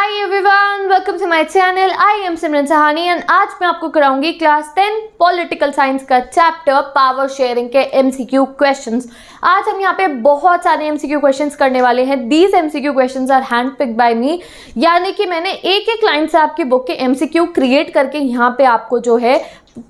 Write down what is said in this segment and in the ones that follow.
Hi everyone, welcome to my channel. I am Simran Sahani and आज मैं आपको कराऊंगी क्लास 10 पॉलिटिकल साइंस का चैप्टर पावर शेयरिंग के एमसीक्यू क्वेश्चंस। आज हम यहाँ पे बहुत सारे एमसीक्यू क्वेश्चंस करने वाले हैं। These MCQ questions are hand picked by me, यानी कि मैंने एक एक लाइन से आपकी बुक के एमसीक्यू क्रिएट करके यहाँ पे आपको जो है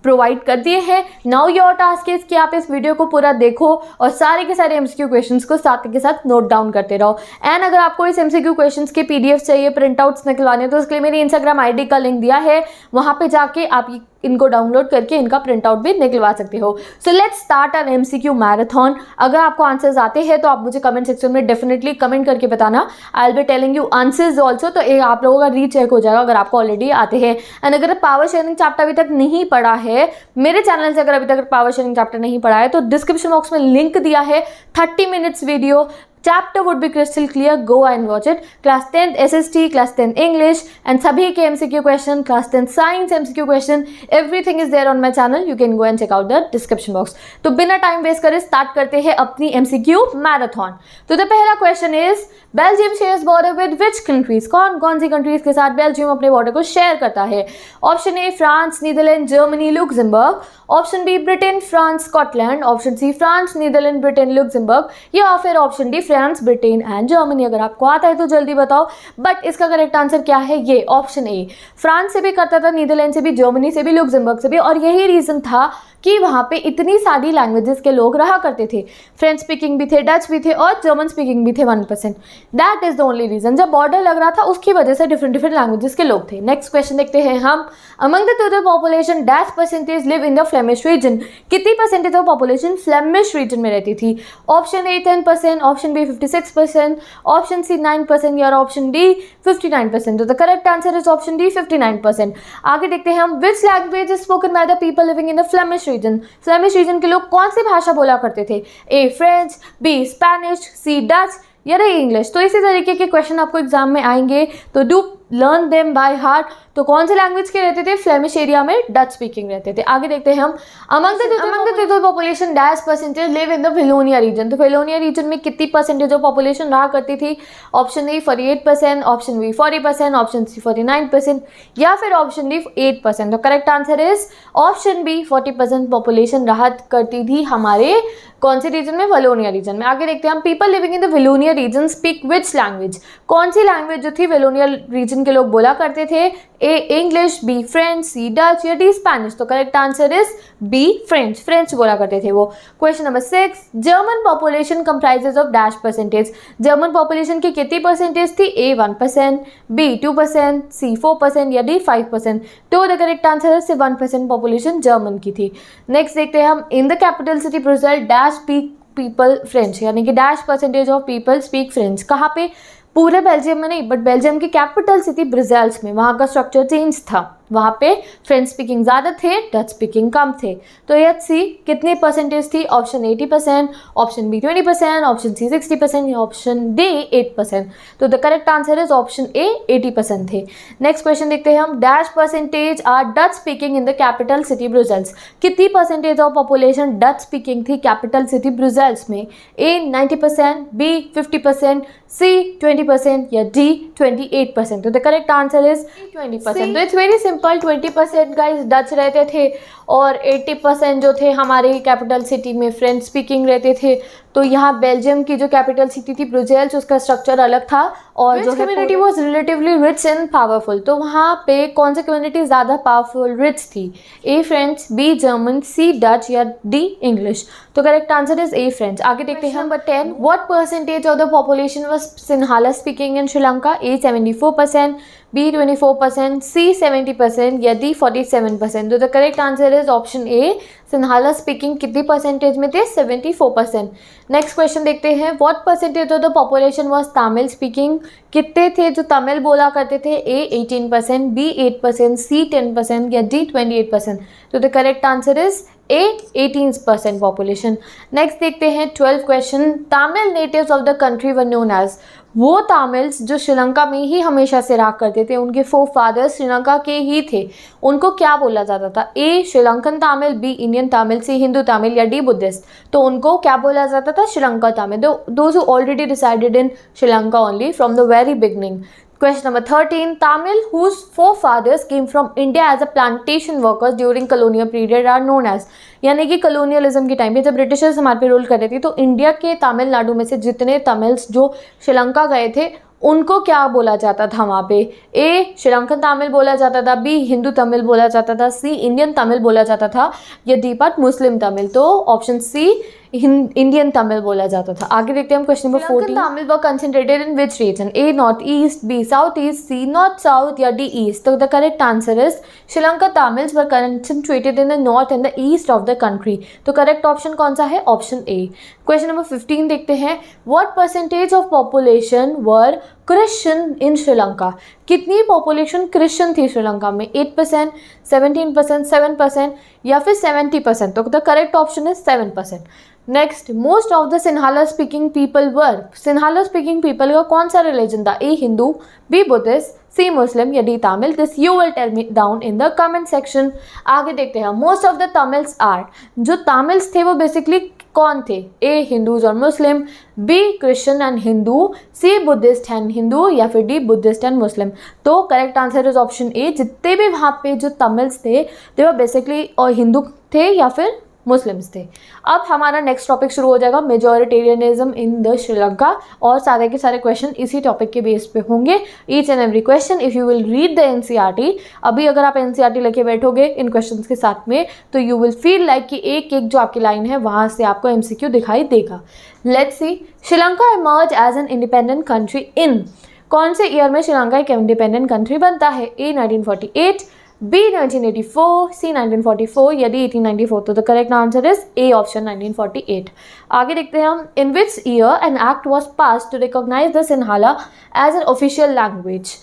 प्रोवाइड कर दिए हैं। नाउ योर टास्क इज कि आप इस वीडियो को पूरा देखो और सारे के सारे एमसीक्यू क्वेश्चंस को साथ के साथ नोट डाउन करते रहो। एंड अगर आपको इस एमसीक्यू क्वेश्चंस के पीडीएफ चाहिए, प्रिंट आउट्स निकलवाने हैं, तो उसके लिए मेरी इंस्टाग्राम आईडी का लिंक दिया है, वहां पे जाके आप इनको डाउनलोड करके इनका प्रिंट आउट भी निकलवा सकते हो। So let's start our MCQ marathon. अगर आपको आंसर्स आते हैं तो आप मुझे कमेंट सेक्शन में डेफिनेटली कमेंट करके बताना। I will be telling you answers also, तो आप लोगों का रीचेक हो जाएगा अगर आपको ऑलरेडी आते हैं। एंड अगर पावर शेयरिंग चैप्टर अभी तक नहीं पढ़ा है मेरे चैनल से, अगर अभी तक पावर शेयरिंग चैप्टर नहीं पढ़ा है, तो डिस्क्रिप्शन बॉक्स में लिंक दिया है, 30 minutes video. Chapter would be crystal clear, go and watch it. Class 10 SST, class 10 English and सभी के MCQ question, class 10 science MCQ question, everything is there on my channel. You can go and check out the description box. तो बिना time waste करे start करते हैं अपनी MCQ marathon. तो the पहला question is Belgium shares border with which countries? कौन कौन सी कंट्रीज के साथ बेल्जियम अपने बॉर्डर को शेयर करता है? Option A France, Netherlands, Germany, Luxembourg. Option B Britain, France, Scotland. Option C France, Netherlands, Britain, Luxembourg, या फिर option D France, Britain and Germany. अगर आपको आता है तो जल्दी बताओ, बट इसका करेक्ट आंसर क्या है? ये ऑप्शन ए। फ्रांस से भी करता था, नीदरलैंड से भी, जर्मनी से भी, लुक्समबर्ग से भी, और यही रीजन था कि वहाँ पे इतनी सारी लैंग्वेजेस के लोग रहा करते थे। फ्रेंच स्पीकिंग भी थे, डच भी थे और जर्मन स्पीकिंग भी थे 1%। That is the only reason. जब बॉर्डर लग रहा था उसकी वजह से डिफरेंट लैंग्वेजेस के लोग थे। नेक्स्ट क्वेश्चन देखते हैं हम। Among the total population dash percentage live in the Flemish region? कितनी percentage of population Flemish region में रहती थी? Option A 10%, option B 56%, option C 9% या ऑप्शन डी 59%। तो the correct answer is option D 59%। आगे देखते हैं हम। Which language is spoken by the people living in the Flemish region? Flemish region के लोग कौन सी भाषा बोला करते थे? ए फ्रेंच, बी स्पेनिश, सी डच या इंग्लिश। तो इसी तरीके के क्वेश्चन आपको एग्जाम में आएंगे, तो do learn them by heart. तो कौन से लैंग्वेज के रहते थे? फ्लेमिश एरिया में डच स्पीकिंग रहते थे। आगे देखते हैं हम। Among the total population dash percentage live in the Wallonia region? तो वेलोनिया रीजन में कितनी परसेंटेज ऑफ पॉपुलेशन रहा करती थी? Option A 48%, option B 40%, option C 49% या फिर ऑप्शन डी 8%। तो correct answer is option B 40% population रहा करती थी हमारे कौन से रीजन में? वेलोनिया रीजन में। आगे देखते हैं हम। People living in the Wallonia region speak which language? कौन सी लैंग्वेज जो थी वेलोनिया रीजन के लोग बोला करते थे? A English, B French, C Dutch या डी स्पेनिश। तो correct answer is B French. French बोला करते थे वो। Question number 6। German population comprises of dash percentage? German population की कितनी परसेंटेज थी? ए 1%, बी 2%, सी 4% या डी 5%। तो द करेक्ट आंसर है सिर्फ 1% पॉपुलेशन जर्मन की थी। नेक्स्ट देखते हैं हम। इन the capital city Brussels dash speak people French? यानी कि dash percentage of people speak French. कहाँ पे? पूरे बेल्जियम में नहीं, बट बेल्जियम की कैपिटल सिटी ब्रुसेल्स में। वहाँ का स्ट्रक्चर चेंज था, वहाँ पे फ्रेंच स्पीकिंग ज़्यादा थे, डच स्पीकिंग कम थे। तो एच सी कितनी परसेंटेज थी? Option 80%, option B 20%, option C 60% या ऑप्शन डी 8%। तो the correct answer is option A 80% थे। नेक्स्ट क्वेश्चन देखते हैं हम। Dash percentage are Dutch speaking in the capital city Brussels? कितनी percentage of population Dutch speaking थी capital city Brussels में? A 90%, B 50%, सी 20% या डी 28%। तो द करेक्ट आंसर इज 20%। तो it's very simple. 20% guys Dutch रहते थे और 80% जो थे हमारे कैपिटल सिटी में फ्रेंच स्पीकिंग रहते थे। तो यहाँ बेल्जियम की जो कैपिटल सिटी थी ब्रुसेल्स, उसका स्ट्रक्चर अलग था और जो community was relatively rich and powerful. तो वहाँ पे कौन सी कम्युनिटी ज़्यादा पावरफुल रिच थी? ए फ्रेंच, बी जर्मन, सी डच या डी इंग्लिश। तो correct answer is A French. आगे देखते हैं number 10। What percentage of the population was Sinhala speaking in Sri Lanka? A 74%, B 24%, C 70% या डी 47%। तो the correct answer is option A. Sinhala speaking कितनी percentage में थे? 74%। नेक्स्ट क्वेश्चन देखते हैं। What percentage of the population was Tamil speaking? कितने थे जो तमिल बोला करते थे? ए 18%, बी 8%, सी 10% या डी 28%। तो the correct answer is A 18% population. Next देखते हैं 12 question. Tamil natives of the country were known as? वो तमिल्स जो श्रीलंका में ही हमेशा से रहा करते थे, उनके फोर फादर्स श्रीलंका के ही थे, उनको क्या बोला जाता था? ए श्रीलंकन तमिल, बी इंडियन तमिल, सी हिंदू तमिल या डी बुद्धिस्ट। तो उनको क्या बोला जाता था? Sri Lanka Tamil. Those who already decided in Sri Lanka only from the very beginning. Question number 13, Tamil whose forefathers came from India as a plantation workers during colonial period are known as, यानी कि colonialism के time पे जब ब्रिटिशर्स हमारे पे rule कर रहे थे तो इंडिया के तमिलनाडु में से जितने तमिल्स जो श्रीलंका गए थे उनको क्या बोला जाता था वहाँ पे? ए श्रीलंकन तमिल बोला जाता था, बी हिंदू तमिल बोला जाता था, सी इंडियन तमिल बोला जाता था, या डी पार्ट मुस्लिम तमिल। तो ऑप्शन सी इंडियन तमिल बोला जाता था। आगे देखते हैं हम question number 14, Tamil were concentrated in which region? A north east, B south east, C north south, या डी ईस्ट। तो the correct answer is Sri Lanka Tamils were concentrated in the north and the east of the country. तो correct option कौन सा है? Option ए। Question number 15 देखते हैं, what percentage of population were Christian in Sri Lanka? कितनी population Christian थी श्रीलंका में? 8%, 17%, 7% या फिर 70%? तो the correct option is 7%। Next, most of the Sinhala speaking people were? Sinhala speaking people का कौन सा रिलीजन था? A Hindu, B Buddhist, C Muslim, या D Tamil? This you will tell me down in the comment section. आगे देखते हैं, most of the Tamils are, जो तमिल्स थे वो बेसिकली कौन थे? ए हिंदूज और Muslim, B Christian and Hindu, C Buddhist and Hindu, या फिर डी बुद्धिस्ट एंड मुस्लिम? तो करेक्ट आंसर इज ऑप्शन ए। जितने भी वहाँ पे जो तमिल्स थे दे वर बेसिकली और हिंदू थे या फिर मुस्लिम्स थे। अब हमारा नेक्स्ट टॉपिक शुरू हो जाएगा, मेजॉरिटेरियनिज्म इन द श्रीलंका, और सारे के सारे क्वेश्चन इसी टॉपिक के बेस पे होंगे। Each and every question if you will read the NCERT, अभी अगर आप एनसीईआरटी लेके बैठोगे इन क्वेश्चंस के साथ में तो यू विल फील लाइक कि एक एक जो आपकी लाइन है वहाँ से आपको एमसीक्यू दिखाई देगा। Let's see, Sri Lanka emerge as an independent country in? कौन से ईयर में श्रीलंका एक इंडिपेंडेंट कंट्री बनता है? ए 1948, बी 1984, सी 1944, या डी 1894? तो the correct answer is A option 1948। आगे देखते हैं हम, in which year an act was pass to recognise the Sinhala as an official language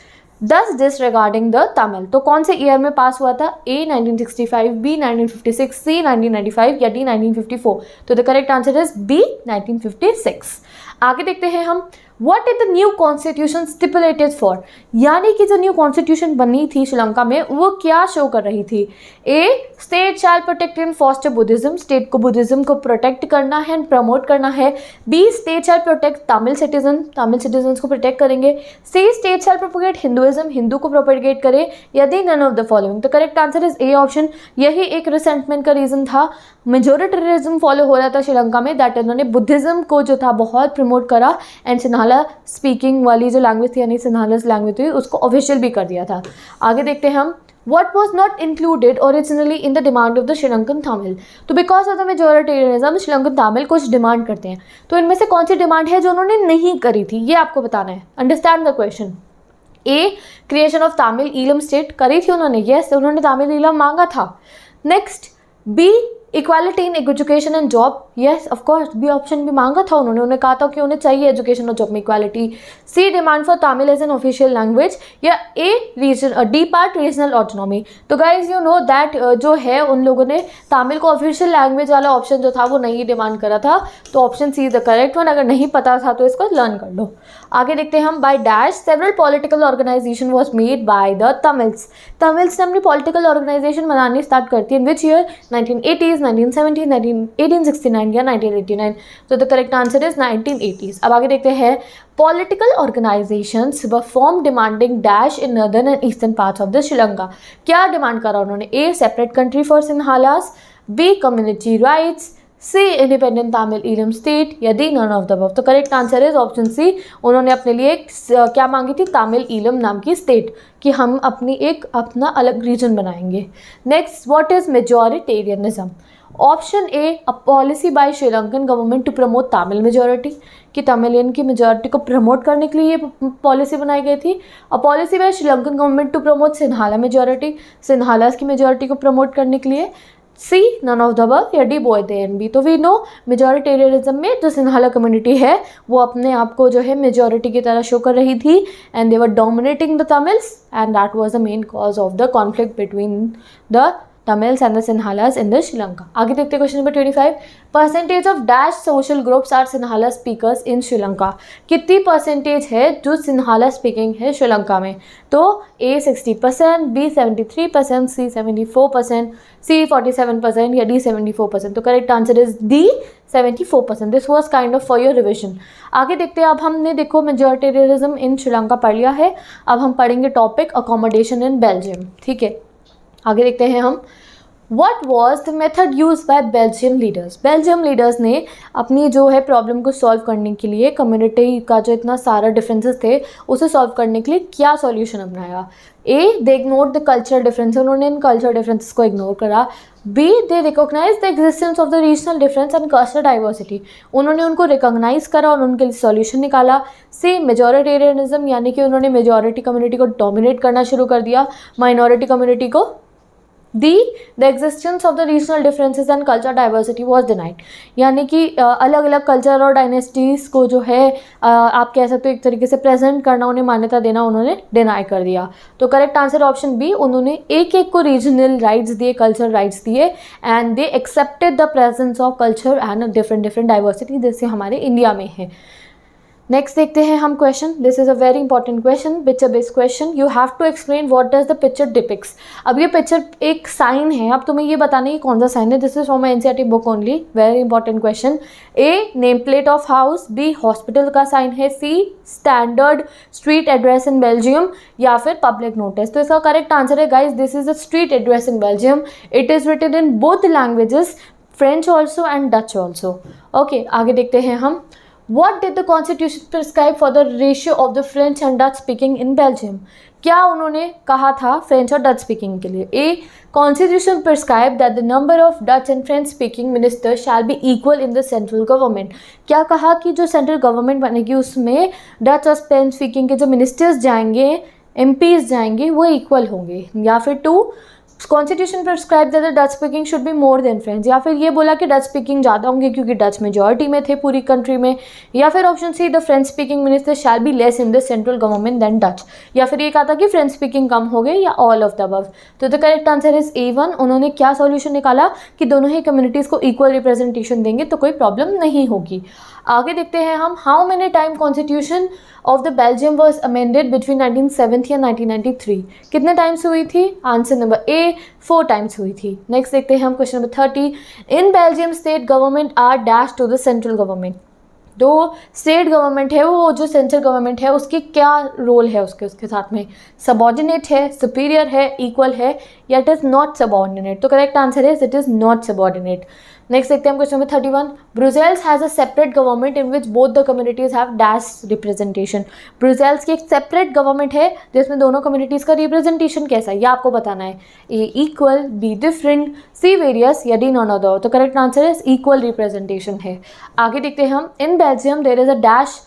thus disregarding the Tamil? तो कौन से ईयर में पास हुआ था? ए 1965, बी 1956, सी 1995, या डी 1954? तो the correct answer is B 1956। आगे देखते हैं हम, What did the new constitution stipulated for? यानी कि जो न्यू कॉन्स्टिट्यूशन बनी थी श्रीलंका में वो क्या शो कर रही थी? A state shall protect and foster Buddhism, state को बुद्धिज्म को प्रोटेक्ट करना है एंड प्रमोट करना है। B state shall protect Tamil citizen को प्रोटेक्ट करेंगे। C state shall propagate Hinduism, Hindu को प्रोपेगेट करे, या D none of the following? तो correct answer is A option. यही एक रिसेंटमेंट का रीजन था, मेजोरिटेरिज्म फॉलो हो रहा था श्रीलंका में, दैट उन्होंने बुद्धिज्म को जो था बहुत प्रमोट करा एंड सिन्हाला स्पीकिंग वाली जो लैंग्वेज थी यानी सिन्हालास लैंग्वेज थी उसको ऑफिशियल भी कर दिया था। आगे देखते हैं हम, what was not included originally in the demand of the Sri Lankan Tamil? तो because of the majoritarianism Sri Lankan Tamil कुछ डिमांड करते हैं, तो इनमें से कौन सी डिमांड है जो उन्होंने नहीं करी थी ये आपको बताना है। Understand the question. A creation of Tamil Eelam state करी थी उन्होंने, यस उन्होंने तमिल ईलम मांगा था। Next, B equality in education and job, yes of course B option भी मांगा था उन्होंने कहा था कि उन्हें चाहिए एजुकेशन और जॉब में equality. C demand for Tamil as an official language, या a region D part regional autonomy? तो गाइज यू नो दैट जो है उन लोगों ने तमिल को ऑफिशियल लैंग्वेज वाला ऑप्शन जो था वो नहीं डिमांड करा था, तो option C is the correct one. अगर नहीं पता था तो इसको लर्न कर लो। आगे देखते हैं हम, by dash several political organization was made by the Tamils ने अपनी पॉलिटिकल ऑर्गेनाइजेशन बनानी स्टार्ट करती है इन विच ईयर? 1980s, 1970, 1869 या 1989? तो the correct answer is 1980s। अब आगे देखते हैं, political organisations were form demanding dash in northern and eastern parts of the Sri Lanka? क्या डिमांड करा उन्होंने? A separate country for Sinhalas, B community rights, C independent Tamil Eelam state, या D none of the above? तो correct answer is option C. उन्होंने अपने लिए क्या मांगी थी? तमिल ईलम नाम की स्टेट, कि हम अपना अलग रीजन बनाएंगे। Next, what is majoritarianism? Option A a policy by Sri Lankan government to promote Tamil majority, कि तमिलियन की मेजॉरिटी को प्रमोट करने के लिए ये पॉलिसी बनाई गई थी। A policy by Sri Lankan government to promote Sinhala majority, Sinhalas की मेजॉरिटी को प्रमोट करने के लिए। C none of the above, या D both A and B? तो वी नो मेजॉरिटेरियनिज्म में जो सिन्हाला कम्युनिटी है वो अपने आप को जो है मेजॉरिटी की तरह शो कर रही थी and they were dominating the Tamils and that was the main cause of the conflict between the Tamils and the Sinhalas in the Sri Lanka. आगे देखते हैं question number 25, percentage of dash social groups are Sinhala speakers in Sri Lanka? कितनी percentage है जो Sinhala speaking है श्रीलंका में? तो ए 60%, B 73%, सी 74%, सी 47% या डी 74%? तो correct answer is D 74%. This was kind of for your revision. आगे देखते हैं. अब हमने देखो मेजॉरिटेरियनिज्म इन श्रीलंका पढ़ लिया है. अब हम पढ़ेंगे टॉपिक अकोमोडेशन इन बेल्जियम. ठीक है, आगे देखते हैं हम. What was the method used by Belgium leaders? Belgium leaders ने अपनी जो है प्रॉब्लम को सॉल्व करने के लिए, कम्युनिटी का जो इतना सारा डिफरेंसेस थे उसे सॉल्व करने के लिए क्या सॉल्यूशन अपनाया? A, they ignored the cultural difference, उन्होंने इन कल्चरल डिफरेंसेस को इग्नोर करा. B, they recognize the existence of the regional difference and cultural diversity, उन्होंने उनको रिकॉग्नाइज करा और उनके लिए सॉल्यूशन निकाला. सी, मेजॉरिटेरियनिज्म, यानी कि उन्होंने मेजॉरिटी कम्युनिटी को डोमिनेट करना शुरू कर दिया, माइनॉरिटी कम्युनिटी को. D, the existence of the regional differences and culture diversity was denied, यानी कि अलग अलग कल्चर और डायनेस्टीज़ को जो है आप कह सकते हो एक तरीके से प्रेजेंट करना, उन्हें मान्यता देना उन्होंने डिनाई कर दिया. तो करेक्ट आंसर ऑप्शन बी, उन्होंने एक एक को रीजनल राइट्स दिए, कल्चर राइट्स दिए and they accepted the presence of culture and different diversity जैसे हमारे इंडिया में है. नेक्स्ट देखते हैं हम question. This is a very important question, picture based question. You have to explain what does the picture depicts. अब ये picture एक साइन है, अब तुम्हें ये बताना है कौन सा साइन है. This is from NCERT book only, very important question. A, name plate of house. B, hospital का साइन है. C, standard street address in Belgium, या फिर पब्लिक नोटिस. तो इसका करेक्ट आंसर है guys, this is a street address in Belgium. It is written in both languages, French also and Dutch also. Okay, आगे देखते हैं हम. What did the Constitution prescribe for the ratio of the French and Dutch speaking in Belgium? क्या उन्होंने कहा था French और Dutch speaking के लिए? ए, Constitution prescribed that the number of Dutch and French speaking ministers shall be equal in the central government. क्या कहा कि जो सेंट्रल गवर्नमेंट बनेगी उसमें डच और फ्रेंच स्पीकिंग के जो मिनिस्टर्स जाएंगे, एमपीज जाएंगे, वो इक्वल होंगे. या फिर two, constitution prescribe that the Dutch speaking should be more than French, या फिर ये बोला कि डच स्पीकिंग ज़्यादा होंगे क्योंकि डच मेजॉरिटी में थे पूरी कंट्री में. या फिर option C, the French speaking minister shall be less in the central government than Dutch, या फिर ये कहा था कि फ्रेंच स्पीकिंग कम हो गए, या ऑल ऑफ द अबव. तो the correct answer is A1. उन्होंने क्या सॉल्यूशन निकाला कि दोनों ही कम्युनिटीज़ को इक्वल रिप्रेजेंटेशन देंगे तो कोई प्रॉब्लम नहीं होगी. आगे देखते हैं हम. How many time constitution of the Belgium was amended between 1970 and 1993. कितने टाइम्स हुई थी? आंसर नंबर ए, 4 टाइम्स हुई थी. नेक्स्ट देखते हैं हम question number 30. In Belgium state government are dash to the central government. जो स्टेट गवर्नमेंट है वो जो सेंट्रल गवर्नमेंट है उसकी क्या रोल है उसके साथ में? सबॉर्डिनेट है, सुपीरियर है, इक्वल है, या इट इज़ नॉट सबॉर्डिनेट. तो correct answer is it is not subordinate. Next देखते हैं हम question number 31. Brussels has a separate government in which both the communities have dash representation. Brussels की एक सेपरेट गवर्नमेंट है जिसमें दोनों कम्युनिटीज़ का रिप्रेजेंटेशन कैसा है, यह आपको बताना है. A, equal, B, different, C, various, या डी, नॉन ऑफ द. तो correct answer is equal representation है. आगे देखते हैं हम. In Belgium there is a dash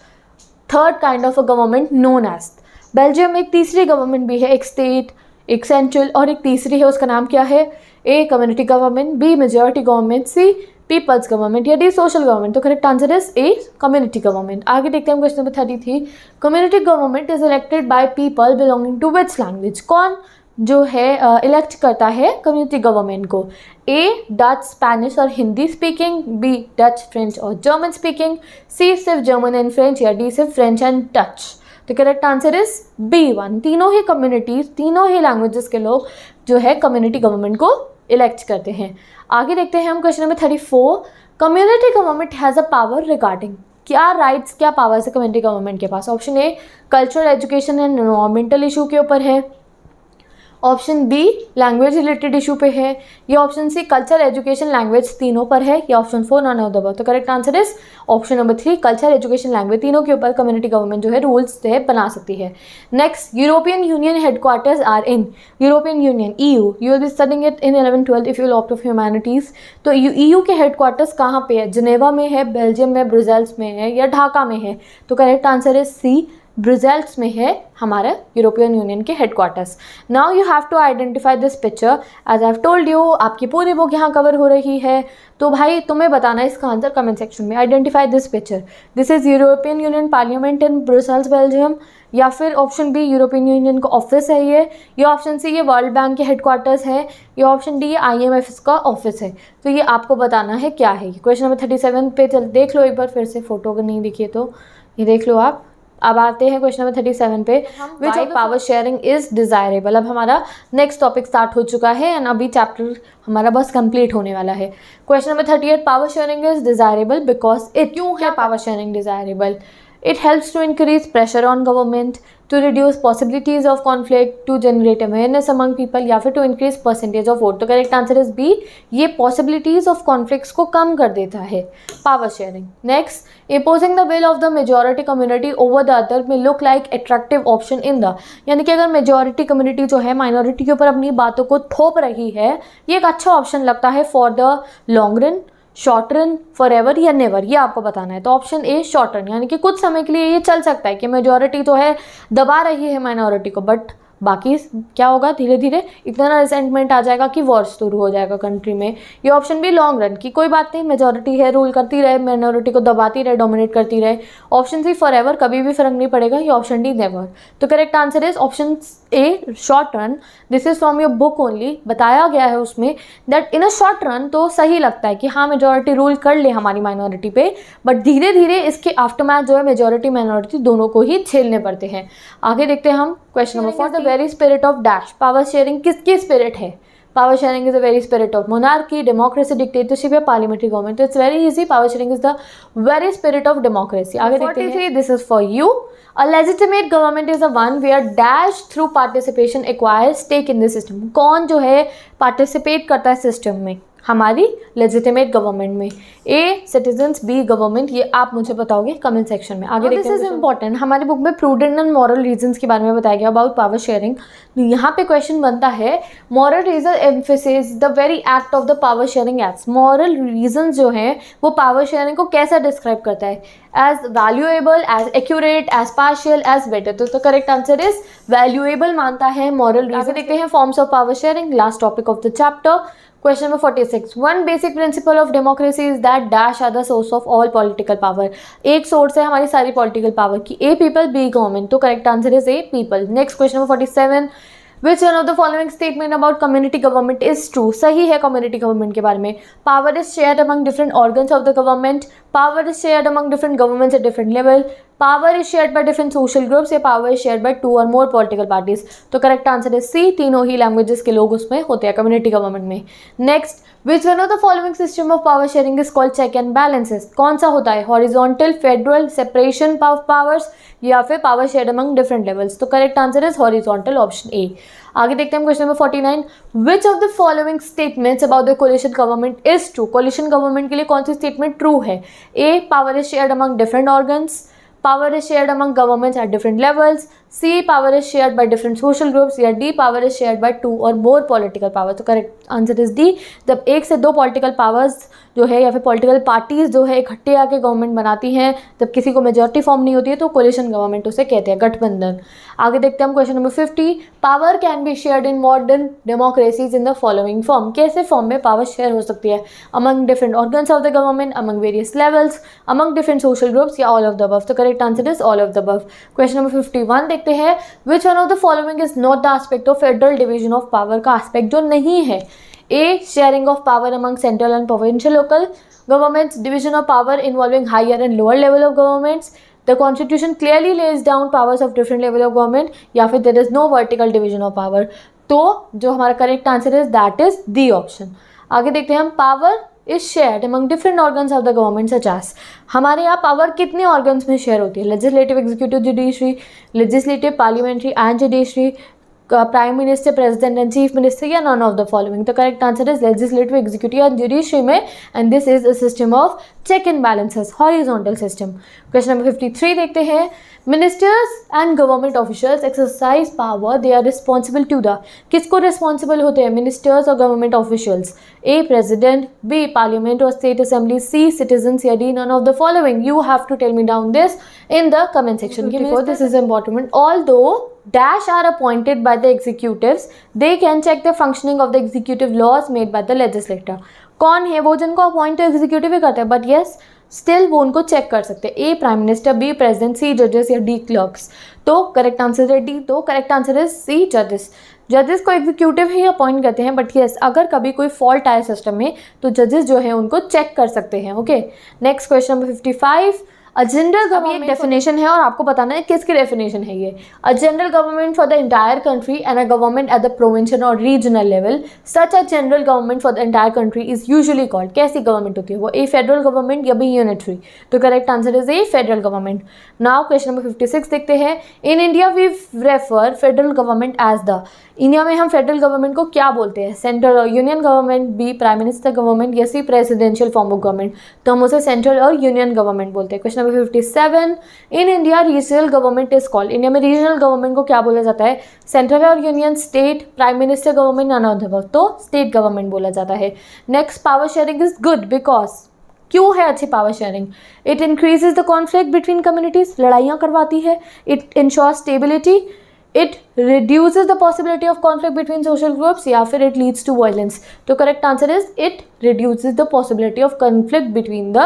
third kind of a government known as. Belgium में एक तीसरी गवर्नमेंट भी है, एक स्टेट, एक सेंट्रल और एक तीसरी है. उसका नाम क्या है? A, community government, B, majority government, C, people's government, या डी, सोशल गवर्नमेंट. तो correct answer is A, community government. आगे देखते हैं question number 33. Community government is elected by people belonging to which language. कौन जो है इलेक्ट करता है कम्युनिटी गवर्नमेंट को? ए, डच, स्पेनिश और Hindi speaking, B, Dutch, French और जर्मन स्पीकिंग, सी, सिर्फ जर्मन एंड फ्रेंच, या डी, सिर्फ फ्रेंच एंड डच. तो करेक्ट आंसर इज B1. तीनों ही कम्युनिटीज, तीनों ही लैंग्वेजेस के लोग जो है कम्युनिटी गवर्नमेंट को इलेक्ट करते हैं. आगे देखते हैं हम question number 34. Community government has a power regarding. क्या राइट्स, क्या पावर्स है कम्युनिटी गवर्नमेंट के पास? Option A, cultural, education and environmental issue के ऊपर है. Option B, language related issue पे है. या option C, culture, education, language तीनों पर है. या option 4, none of the above. तो correct answer is option number 3, culture, education, language तीनों के ऊपर कम्युनिटी गवर्नमेंट जो है रूल्स जो है बना सकती है. Next, European Union headquarters are in. European Union, EU, you will be studying it in 11-12 if you opt of humanities. तो EU के हेडक्वार्टर्स कहाँ पे है? जिनेवा में है, बेल्जियम में, ब्रुसेल्स में है, या ढाका में है? तो correct answer is C, Brussels में है हमारा यूरोपियन यूनियन के headquarters. Now you have to identify this picture. As I have told you, आपकी पूरी बुक यहाँ कवर हो रही है, तो भाई तुम्हें बताना है इसका आंसर कमेंट सेक्शन में. Identify this picture. This is European union parliament in Brussels, Belgium. या फिर ऑप्शन बी, यूरोपियन यूनियन का ऑफिस है ये. या ऑप्शन सी, ये वर्ल्ड बैंक के हेडक्वार्टर्स है. या ऑप्शन डी, ये IMF का ऑफिस है. तो ये आपको बताना है क्या है. क्वेश्चन नंबर 37 पे चल देख लो एक बार फिर से, फोटो अगर नहीं दिखिए तो ये देख लो आप. अब आते हैं क्वेश्चन नंबर 37 पे, which of power sharing is desirable. अब हमारा नेक्स्ट टॉपिक स्टार्ट हो चुका है एंड अभी चैप्टर हमारा बस कंप्लीट होने वाला है। Question number 38, power sharing is desirable because it, क्यों है power sharing desirable? It helps to increase pressure on government, to reduce possibilities of conflict, to generate awareness among people या फिर to increase percentage of vote। तो correct answer is B, ये possibilities of conflicts को कम कर देता है power sharing. Next, imposing the will of the majority community over the other may look like attractive option in the, यानी कि अगर majority community जो है माइनॉरिटी के ऊपर अपनी बातों को थोप रही है, ये एक अच्छा ऑप्शन लगता है for the long run, short run, for ever या नेवर, ये आपको बताना है। तो ऑप्शन ए शॉर्ट रन, यानी कि कुछ समय के लिए ये चल सकता है कि मेजॉरिटी जो है दबा रही है माइनॉरिटी को, बट बाकी क्या होगा, धीरे धीरे इतना रिसेंटमेंट आ जाएगा कि वॉर शुरू हो जाएगा कंट्री में। ये ऑप्शन भी लॉन्ग रन की कोई बात नहीं, मेजॉरिटी है रूल करती रहे, माइनॉरिटी को दबाती रहे, डोमिनेट करती रहे। ऑप्शन सी फॉर एवर, कभी भी फर्क नहीं पड़ेगा। ये ऑप्शन डी नेवर। तो correct answer is option A short run. This is from your book only, बताया गया है उसमें that in a short run तो सही लगता है कि हाँ मेजॉरिटी रूल कर ले हमारी माइनॉरिटी पे, बट धीरे धीरे इसके आफ्टरमैथ जो है मेजॉरिटी माइनॉरिटी दोनों को ही झेलने पड़ते हैं। आगे देखते हैं हम question number 4, the very spirit of dash. Power sharing किसकी स्पिरिट है? Power sharing is the very spirit of monarchy, democracy, dictatorship या पार्लियामेंट्री गवर्नमेंट। तो it's very easy, power sharing is the very spirit of democracy. आगे देखते हैं, this is for you. A legitimate government is the one where dash through participation acquires stake in the system। कौन जो है participate करता है system में? हमारी लेजिटिमेट गवर्नमेंट में। ए सिटीजन्स, बी गवर्नमेंट। ये आप मुझे बताओगे कमेंट सेक्शन में। आगे देखते हैं, दिस इज इंपॉर्टेंट, हमारी बुक में प्रूडेंट एंड मॉरल रीजंस के बारे में बताया गया अबाउट पावर शेयरिंग। यहाँ पे क्वेश्चन बनता है, moral reason emphasis the very act of the power sharing acts. Moral reason जो है वो पावर शेयरिंग को कैसा डिस्क्राइब करता है? As valuable, as accurate, as partial, as better. तो करेक्ट आंसर इज वैल्यूएबल मानता है मॉरल रीजन। देखते हैं forms of power sharing, last topic of the chapter. Question number 46, one basic principle of democracy is that dash are the source of all political power। एक source है हमारी सारी political power की, ए people, B government. तो correct answer is A people. Next question number 47, which one of the following statement about community government is true. सही है community government के बारे में। Power is shared among different organs of the government, power is shared among different governments at different level, power is shared by different social groups, या power is shared by 2 और more political parties. तो correct answer is C, तीनों ही languages के लोग उसमें होते हैं कम्युनिटी गवर्नमेंट में। Next, which one of the following system of power sharing is called check and balances. कौन सा होता है? Horizontal, federal, separation of powers, या फिर power shared among different levels. तो correct answer is horizontal, option A. आगे देखते हैं question number 49, which of the following statements about the coalition government is true. Coalition government के लिए कौन सी स्टेटमेंट ट्रू है? A power is shared among different organs, power is shared among governments at different levels, C power is shared by different social groups, या D power is shared by 2 or more political powers। तो correct answer is D, जब एक से दो political powers जो है या फिर पॉलिटिकल पार्टीज जो है इकट्ठे आके गवर्नमेंट बनाती हैं, जब किसी को मेजॉरिटी फॉर्म नहीं होती है तो कोलिशन गवर्नमेंट उसे कहते हैं, गठबंधन। आगे देखते हैं हम question number 50, power can be shared in modern democracies in the following form. कैसे फॉर्म में पावर शेयर हो सकती है? Among different organs of the government, among various levels, among different social groups, या ऑल ऑफ द अबव। तो correct answer is all of the above. Question number 51 देखते हैं, विच one of the following is not the aspect of federal division of power. का aspect जो नहीं है, A sharing of power among central and provincial local governments, division of power involving higher and lower level of governments, the constitution clearly lays down powers of different level of government, या फिर there is no vertical division of power। तो जो हमारा correct answer है that is D option. आगे देखते हैं हम, power is shared among different organs of the government such as. हमारे यहाँ पावर कितने ऑर्गन्स में शेयर होती है? Legislative, executive, judiciary, legislative, parliamentary and judiciary, prime minister, president and chief minister, या नॉन ऑफ द फॉलोइंग। तो correct answer is legislative, executive and judiciary में, and this is a system of check and balances, horizontal system. Question number 53 देखते हैं, ministers and government officials exercise power they are responsible to the. किसको responsible होते हैं ministers और government officials? A president, B parliament और state assembly, C citizens, या D none of the following. You have to tell me down this in the comment section. Before this is important, although dash are appointed by the executives, they can check the functioning of the executive laws made by the legislator। कौन है वो जिनको appoint तो executive ही करते हैं, but yes still वो उनको check कर सकते हैं। ए प्राइम मिनिस्टर, बी प्रेसिडेंट, सी जजेस, या डी क्लर्क्स। तो करेक्ट आंसर है डी। तो करेक्ट आंसर इज सी जजेस। जजेस को एग्जीक्यूटिव ही अपॉइंट करते हैं, बट यस अगर कभी कोई फॉल्ट आए सिस्टम में तो जजेस जो है उनको चेक कर सकते हैं। Okay, next question number 55, a general government definition है और आपको बताना है किसकी डेफिनेशन है ये. A general government for the entire country and a government at the provincial और regional level. Such a general government for the entire country is usually called. कैसी गवर्नमेंट होती है वो? ए फेडरल गवर्नमेंट या B unitary. तो correct answer is A federal government. Now question number 56 देखते हैं. In India we refer federal government as the. India में हम फेडरल गवर्नमेंट को क्या बोलते हैं? सेंट्रल और union government, B prime minister government या C presidential form of government. तो हम उसे सेंट्रल और यूनियन गवर्नमेंट बोलते हैं. Question number 57. In India regional government is called. India में रीजनल गवर्नमेंट को क्या बोला जाता है? सेंट्रल और union, state, prime minister government, none of the above. तो स्टेट गवर्नमेंट बोला जाता है. Next, power sharing is good because. क्यों है अच्छी power sharing? It increases the conflict between communities. लड़ाइयाँ करवाती है. It ensures stability. It reduces the possibility of conflict between social groups या फिर it leads to violence. तो correct answer is it reduces the possibility of conflict between the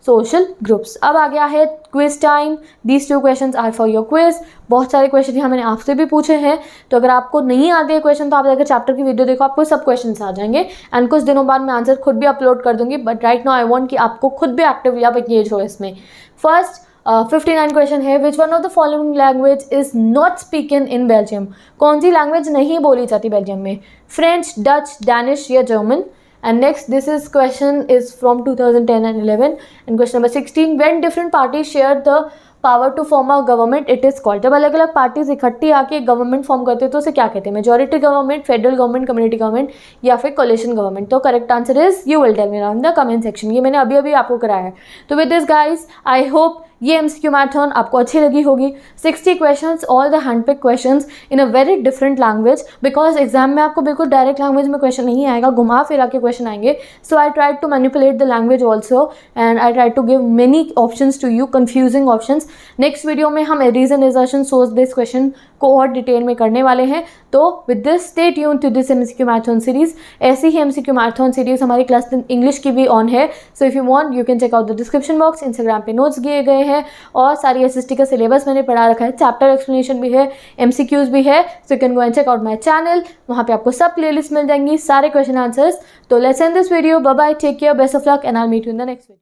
social groups. अब आ गया है quiz time. These two questions are for your quiz. बहुत सारे question यहाँ मैंने आपसे भी पूछे हैं, तो अगर आपको नहीं आते हैं क्वेश्चन तो आप जाकर चैप्टर की वीडियो देखो, आपको सब क्वेश्चन आ जाएंगे. एंड कुछ दिनों बाद मैं आंसर खुद भी अपलोड कर दूंगी, but right now I want कि आपको खुद भी एक्टिवली आप एंगेज हो इसमें. फर्स्ट 59 क्वेश्चन है. Which one of the following language is not spoken in Belgium. कौन सी लैंग्वेज नहीं बोली जाती बेल्जियम में? फ्रेंच, डच, डैनिश या German. And next, this is question is from 2010 and 11. And question number 16, when different parties share the power to form a government, it is called. जब अलग अलग पार्टीज इकट्ठी आके गवर्नमेंट फॉर्म करते हैं तो उसे क्या कहते हैं? Majority government, federal government, community government या फिर कोलिशन गवर्नमेंट. तो correct answer is, you will tell me in the comment section. ये मैंने अभी अभी आपको कराया है. तो with this guys, I hope ये MCQ मैराथन आपको अच्छी लगी होगी. 60 questions, all the handpick questions in a very different language, because exam में आपको बिल्कुल डायरेक्ट लैंग्वेज में क्वेश्चन नहीं आएगा, घुमा फिरा के क्वेश्चन आएंगे. So I try to manipulate the language also and I try to give many options to you, confusing options. Next video में हम reason, assertion, source based question को और डिटेल में करने वाले हैं. तो with this stay tuned to this MCQ marathon series. ऐसी ही MCQ मैराथन सीरीज हमारी क्लास 10 इंग्लिश की भी ऑन है. So if you want you can check out the description box. Instagram पे नोट्स दिए गए हैं और सारी SST का सिलेबस मैंने पढ़ा रखा है. चैप्टर एक्सप्लेनेशन भी है, MCQs भी है. So you can go and check out my channel. वहाँ पे आपको सब प्लेलिस्ट मिल जाएंगी, सारे क्वेश्चन आंसर्स. तो let's end this video. Bye bye, take care, best of luck and I will meet you in the next video.